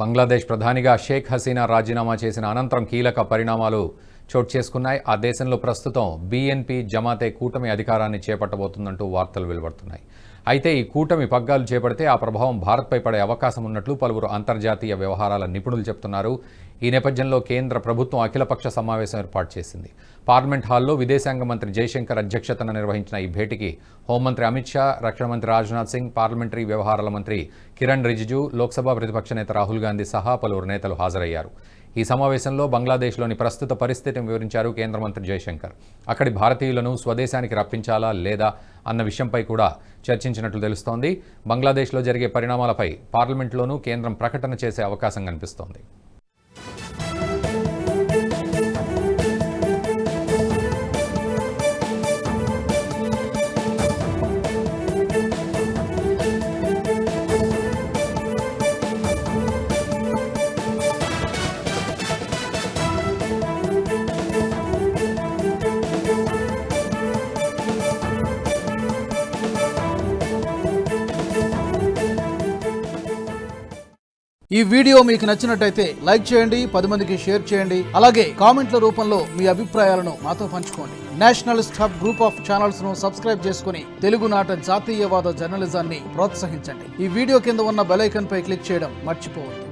బంగ్లాదేశ్ ప్రధానిగా షేక్ హసీనా రాజీనామా చేసిన అనంతరం కీలక పరిణామాలు చోటు చేసుకున్నాయి. ఆ దేశంలో ప్రస్తుతం బీఎన్పీ జమాతే కూటమి అధికారాన్ని చేపట్టబోతుందంటూ వార్తలు వెలువడుతున్నాయి. అయితే ఈ కూటమి పగ్గాలు చేపడితే ఆ ప్రభావం భారత్పై పడే అవకాశం ఉన్నట్లు పలువురు అంతర్జాతీయ వ్యవహారాల నిపుణులు చెబుతున్నారు. ఈ నేపథ్యంలో కేంద్ర ప్రభుత్వం అఖిలపక్ష సమావేశం ఏర్పాటు చేసింది. పార్లమెంట్ హాల్లో విదేశాంగ మంత్రి జయశంకర్ అధ్యక్షతన నిర్వహించిన ఈ భేటీకి హోంమంత్రి అమిత్ షా, రక్షణ మంత్రి రాజ్నాథ్ సింగ్, పార్లమెంటరీ వ్యవహారాల మంత్రి కిరణ్ రిజిజు, లోక్సభ ప్రతిపక్ష నేత రాహుల్ గాంధీ సహా పలువురు నేతలు హాజరయ్యారు. ఈ సమావేశంలో బంగ్లాదేశ్లోని ప్రస్తుత పరిస్థితిని వివరించారు కేంద్ర మంత్రి జయశంకర్. అక్కడి భారతీయులను స్వదేశానికి రప్పించాలా లేదా అన్న విషయంపై కూడా చర్చించినట్లు తెలుస్తోంది. బంగ్లాదేశ్లో జరిగే పరిణామాలపై పార్లమెంట్లోనూ కేంద్రం ప్రకటన చేసే అవకాశం కనిపిస్తోంది. ఈ వీడియో మీకు నచ్చినట్టయితే లైక్ చేయండి, 10 మందికి షేర్ చేయండి. అలాగే కామెంట్ల రూపంలో మీ అభిప్రాయాలను మాతో పంచుకోండి. Nationalist hub group of channels ను సబ్స్క్రైబ్ చేసుకుని తెలుగునాట జాతీయవాద జర్నలిజాన్ని ప్రోత్సహించండి. ఈ వీడియో కింద ఉన్న బెల్ ఐకాన్ పై క్లిక్ చేయడం మర్చిపోవద్దు.